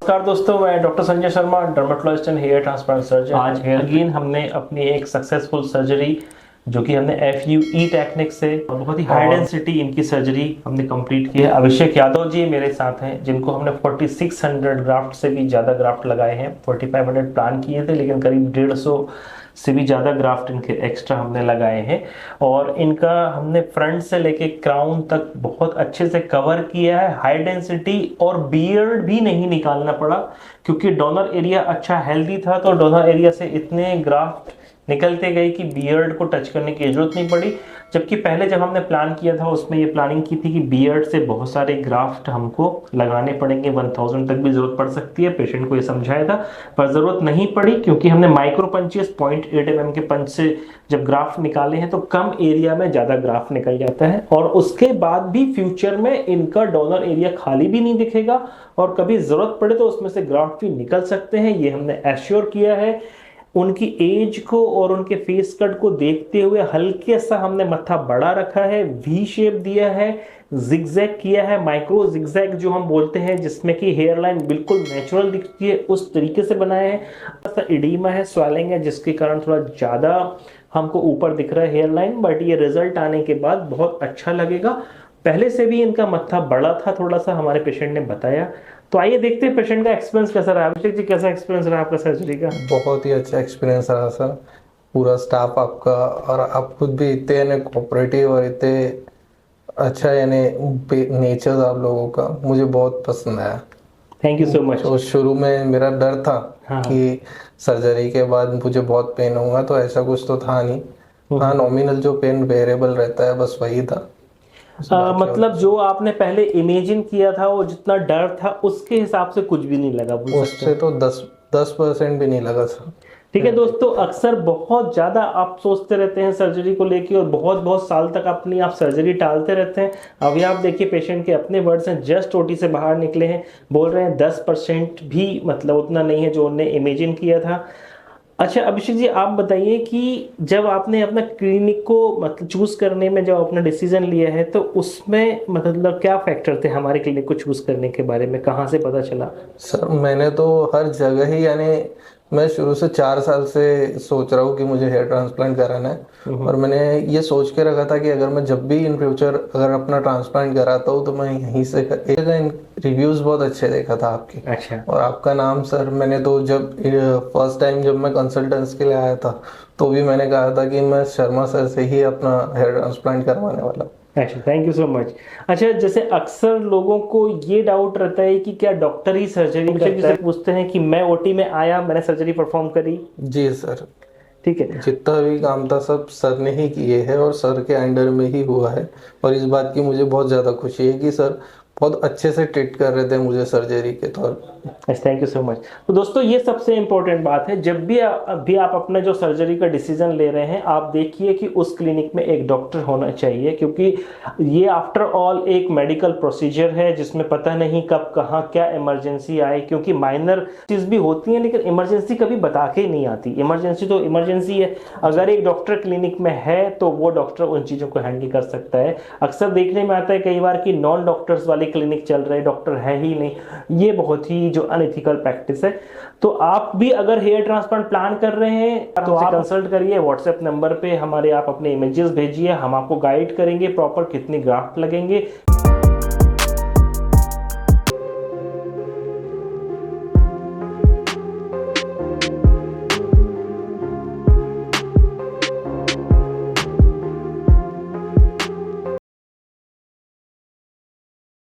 नमस्कार दोस्तों, मैं doctor Sanjay Sharma, dermatologist and hair transplant surgeon. आज अगेन हमने अपनी एक सक्सेसफुल सर्जरी जो कि हमने FUE टेक्निक से बहुत ही हाई डेंसिटी इनकी सर्जरी हमने कंप्लीट की है। अभिषेक यादव जी मेरे साथ हैं, जिनको हमने 4600 ग्राफ्ट से भी ज़्यादा ग्राफ्ट लगाए हैं। 4500 प्लान किए थे, लेकिन करीब 150 से भी ज़्यादा ग्राफ्ट इनके एक्स्ट्रा हमने लगाए हैं। और इनका हमने फ्रंट से लेके क्राउन तक बहुत अच्छे से कवर किया है। हाई डेंसिटी और बियर्ड भी नहीं निकालना पड़ा, क्योंकि डोनर एरिया अच्छा हेल्दी था, तो डोनर एरिया से इतने ग्राफ्ट निकलते गए कि बियर्ड को टच करने की जरूरत नहीं पड़ी। जबकि पहले जब हमने प्लान किया था उसमें ये प्लानिंग की थी कि बियर्ड से बहुत सारे ग्राफ्ट हमको लगाने पड़ेंगे, 1000 तक भी जरूरत पड़ सकती है। पेशेंट को ये समझाया था, पर जरूरत नहीं पड़ी, क्योंकि हमने माइक्रो पंचेस 0.8 mm के पंच से जब ग्राफ्ट निकाले हैं तो कम एरिया में ज्यादा ग्राफ्ट निकल जाता है। और उसके बाद भी फ्यूचर में इनका डोनर एरिया खाली भी नहीं दिखेगा, और कभी जरूरत पड़े तो उसमें से ग्राफ्ट भी निकल सकते हैं। ये हमने एश्योर किया है। उनकी एज को और उनके फेस कट को देखते हुए हल्के सा हमने मत्था बड़ा रखा है, वी शेप दिया है, जिगजैग किया है, माइक्रो जिगजैग जो हम बोलते हैं, जिसमें कि हेयर लाइन बिल्कुल नेचुरल दिखती है, उस तरीके से बनाया है। ऐसा इडीमा है, स्वेलिंग है, जिसके कारण थोड़ा ज्यादा हमको ऊपर दिख रहा है हेयर लाइन, बट ये रिजल्ट आने के बाद बहुत अच्छा लगेगा। पहले से भी इनका मत्था बड़ा था थोड़ा सा, हमारे पेशेंट ने बताया। तो आइए देखते हैं पेशेंट का एक्सपीरियंस कैसा रहा। अभिषेक जी, कैसा एक्सपीरियंस रहा आपका सर्जरी का? बहुत ही अच्छा एक्सपीरियंस रहा सर। पूरा स्टाफ आपका और आप खुद भी इतने यानी कोऑपरेटिव और इतने अच्छा यानी नेचर आप लोगों का मुझे बहुत पसंद आया। Thank you so much. तो शुरू में मेरा डर था हाँ कि सर्जरी के बाद मुझे बहुत पेन होगा, तो ऐसा कुछ तो था नहीं। हाँ, नॉमिनल जो पेन वेरिएबल रहता है बस वही था। मतलब जो आपने पहले इमेजिन किया था, वो जितना डर था उसके हिसाब से कुछ भी नहीं लगा, बोल सकते उससे हैं। तो 10% भी नहीं लगा सर। ठीक है दोस्तों, अक्सर बहुत ज्यादा आप सोचते रहते हैं सर्जरी को लेके, और बहुत बहुत साल तक अपनी आप सर्जरी टालते रहते हैं। अभी आप देखिए पेशेंट के अपने वर्ड्स हैं, जस्ट OT से बाहर निकले हैं, बोल रहे हैं 10% भी मतलब उतना नहीं है जो उन्होंने इमेजिन किया था। अच्छा अभिषेक जी, आप बताइए कि जब आपने अपना क्लिनिक को मतलब चूज करने में जब अपना डिसीजन लिया है, तो उसमें मतलब क्या फैक्टर थे हमारे क्लिनिक को चूज करने के बारे में, कहाँ से पता चला? सर मैंने तो हर जगह ही यानी मैं शुरू से 4 साल से सोच रहा हूँ कि मुझे हेयर ट्रांसप्लांट कराना है। और मैंने ये सोच के रखा था कि अगर मैं जब भी इन फ्यूचर अगर अपना ट्रांसप्लांट कराता हूँ तो मैं यहीं से रिव्यूज बहुत अच्छे देखा था आपके। अच्छा। और आपका नाम सर, मैंने तो जब फर्स्ट टाइम जब मैं कंसल्टेंस के लिए आया था तो भी मैंने कहा था कि मैं शर्मा सर से ही अपना हेयर ट्रांसप्लांट करवाने वाला हूँ। अच्छा, थैंक यू सो मच। अच्छा, जैसे अक्सर लोगों को ये डाउट रहता है कि क्या डॉक्टर ही सर्जरी करता है। पूछते हैं कि मैं OT में आया, मैंने सर्जरी परफॉर्म करी। जी सर, ठीक है। जितना भी काम था सब सर ने ही किए हैं और सर के अंडर में ही हुआ है। और इस बात की मुझे बहुत ज़्यादा खुशी है कि सर बहुत अच्छे से ट्रीट कर रहे थे मुझे सर्जरी के तौर पे। Thank you so much. तो दोस्तों, ये सबसे इंपॉर्टेंट बात है, जब भी आप अपना जो सर्जरी का डिसीजन ले रहे हैं, आप देखिए कि उस क्लिनिक में एक डॉक्टर होना चाहिए, क्योंकि ये आफ्टर ऑल एक मेडिकल प्रोसीजर है, जिसमें पता नहीं कब कहाँ क्या इमरजेंसी आए। क्योंकि माइनर चीज भी होती है, लेकिन इमरजेंसी कभी बता के ही नहीं आती। इमरजेंसी तो इमरजेंसी है, अगर एक डॉक्टर क्लिनिक में है तो वो डॉक्टर उन चीजों को हैंडल कर सकता है। अक्सर देखने में आता है कई बार कि नॉन डॉक्टर्स वाले क्लिनिक चल रहे, डॉक्टर है ही नहीं। ये बहुत ही जो अनएथिकल प्रैक्टिस है। तो आप भी अगर हेयर ट्रांसप्लांट प्लान कर रहे हैं तो आप कंसल्ट करिए। व्हाट्सएप नंबर पे हमारे आप अपने इमेजेस भेजिए, हम आपको गाइड करेंगे प्रॉपर कितनी ग्राफ्ट लगेंगे।